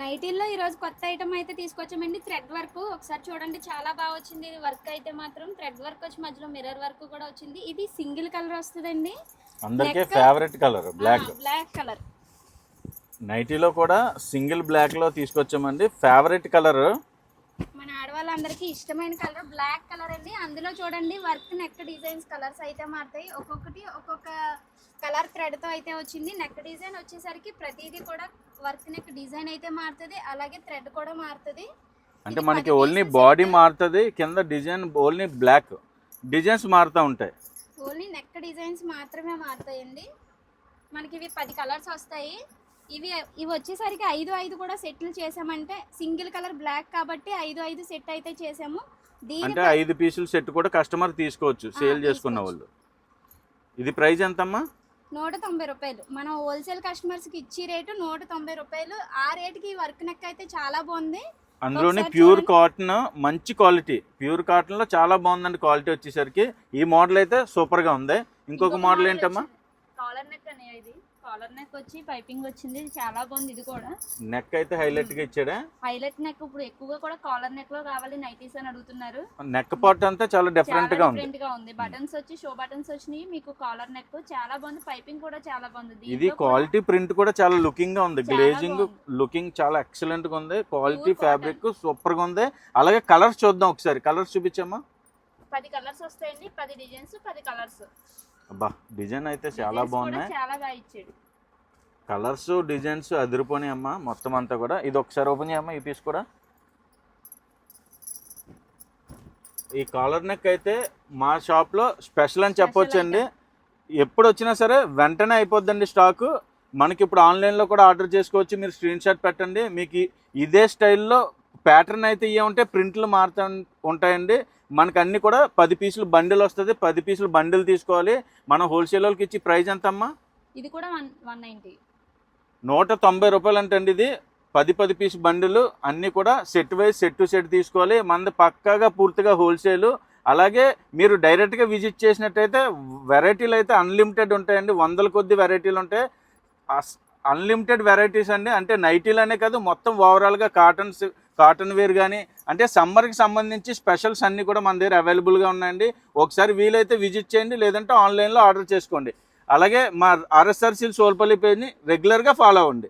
నైటీల్లో ఈరోజు కొత్త ఐటమ్ అయితే తీసుకొచ్చామండి. థ్రెడ్ వర్క్ ఒకసారి చూడండి, చాలా బాగా వచ్చింది. ఇది వర్క్ అయితే మాత్రం థ్రెడ్ వర్క్ వచ్చి మధ్యలో మిర్రర్ వర్క్ కూడా వచ్చింది. ఇది సింగిల్ కలర్ వస్తుందండి, అందరికీ favourite colour black. Black colour నైటీలో కూడా సింగిల్ బ్లాక్ లో తీసుకొచ్చామండి. ఫేవరెట్ కలర్, మన ఆడవాళ్ళందరికీ ఇష్టమైన కలర్ బ్లాక్ కలర్ అండి. అందులో చూడండి వర్క్ నెక్ డిజైన్స్ కలర్స్ అయితే మారుతాయి. ఒక్కొక్కటి ఒక్కొక్క కలర్ థ్రెడ్ తో అయితే వచ్చింది. నెక్ డిజైన్ వచ్చేసరికి ప్రతిదీ కూడా వర్క్ నెక్ డిజైన్ అయితే మారుతుంది, అలాగే థ్రెడ్ కూడా మారుతుంది. అంటే మనకి ఓన్లీ బాడీ మారుతుంది, కింద డిజైన్ ఓన్లీ బ్లాక్ డిజైన్స్ మారుతూ ఉంటాయి. ఓన్లీ నెక్ డిజైన్స్ మాత్రమే మారుతాయండి. మనకి ఇవి 10 కలర్స్ వస్తాయి. ఇవి వచ్చేసరికి 5 కూడా సెట్లు చేసామంటే సింగిల్ కలర్ బ్లాక్ కాబట్టి 5 సెట్ అయితే చేసాము. అంటే 5 పీసులు సెట్ కూడా కస్టమర్ తీసుకోవచ్చు సేల్ చేసుకున్న వాళ్ళు. ఇది ప్రైస్ ఎంతమ్మా? 190 రూపాయలు. మనం హోల్సేల్ కస్టమర్స్కి ఇచ్చే రేటు 190 రూపాయలు. ఆ రేటుకి వర్క్ నెక్ అయితే చాలా బాగుంది. అందులోనే ప్యూర్ కాటన్, మంచి క్వాలిటీ. ప్యూర్ కాటన్ లో చాలా బాగుందండి క్వాలిటీ వచ్చేసరికి. ఈ మోడల్ అయితే సూపర్ గా ఉంది. ఇంకొక మోడల్ ఏంటమ్మా? కాలర్ నెక్ అనే ఇది కాలర్ నెక్ వచ్చి పైపింగ్ వచ్చింది, ఇది చాలా బాగుంది. ఇది కూడా నెక్ అయితే హైలైట్ గా ఇచ్చాడా? హైలైట్ నెక్ ఇప్పుడు ఎక్కువగా కూడా కాలర్ నెక్ లో కావాలి నైటీస్ అని అడుగుతున్నారు. నెక్ పార్ట్ అంతా చాలా డిఫరెంట్ గా ఉంది. బటన్స్ వచ్చి షో బటన్స్ వచ్చినాయి. మీకు కాలర్ నెక్ చాలా బాగుంది, పైపింగ్ కూడా చాలా బాగుంది. ఇది క్వాలిటీ ప్రింట్ కూడా చాలా లుకింగ్ గా ఉంది. గ్లేజింగ్ లుకింగ్ చాలా ఎక్సలెంట్ గా ఉంది. క్వాలిటీ ఫ్యాబ్రిక్ సూపర్ గా ఉంది. అలాగే కలర్స్ చూద్దాం ఒకసారి. కలర్స్ చూపించమ్మా. 10 కలర్స్ వస్తాయండి, 10 డిజైన్స్, 10 కలర్స్. అబ్బా, డిజైన్ అయితే చాలా బాగున్నాయి. చాలా బాగా ఇచ్చాడు. కలర్స్ డిజైన్స్ అదిరిపోయి అమ్మా మొత్తం అంతా కూడా. ఇది ఒకసారి ఓపెన్ చేయమ్మా ఈ పీస్ కూడా. ఈ కాలర్ నెక్ అయితే మా షాప్లో స్పెషల్ అని చెప్పొచ్చు అండి. ఎప్పుడు వచ్చినా సరే వెంటనే అయిపోద్దండి స్టాకు. మనకి ఇప్పుడు ఆన్లైన్లో కూడా ఆర్డర్ చేసుకోవచ్చు. మీరు స్క్రీన్ షాట్ పెట్టండి. మీకు ఇదే స్టైల్లో ప్యాటర్న్ అయితే ఇవే ఉంటాయి, ప్రింట్లు మారుతూ ఉంటాయండి. మనకు అన్నీ కూడా 10 పీసులు బండిల్ వస్తుంది. 10 పీసులు బండిల్ తీసుకోవాలి. మనం హోల్సేల్ వాళ్ళకి ఇచ్చి ప్రైస్ ఎంతమ్మా? ఇది కూడా 190, 190 రూపాయలు అంటండి. ఇది 10 పీస్ బండిలు అన్నీ కూడా set wise set to set తీసుకోవాలి. మనది పక్కాగా పూర్తిగా హోల్సేలు. అలాగే మీరు డైరెక్ట్గా విజిట్ చేసినట్టయితే వెరైటీలు అయితే అన్లిమిటెడ్ ఉంటాయండి. 100 కొద్ది వెరైటీలు ఉంటాయి. అన్లిమిటెడ్ వెరైటీస్ అండి. అంటే నైటీలనే కాదు, మొత్తం ఓవరాల్గా కాటన్ వేర్ కానీ, అంటే సమ్మర్కి సంబంధించి స్పెషల్స్ అన్నీ కూడా మన దగ్గర అవైలబుల్గా ఉన్నాయండి. ఒకసారి వీలైతే విజిట్ చేయండి, లేదంటే ఆన్లైన్లో ఆర్డర్ చేసుకోండి. అలాగే మా ఆర్ఎస్ఆర్ సిల్క్స్ సోల్పల్లి పేజ్ని రెగ్యులర్గా ఫాలో అవ్వండి.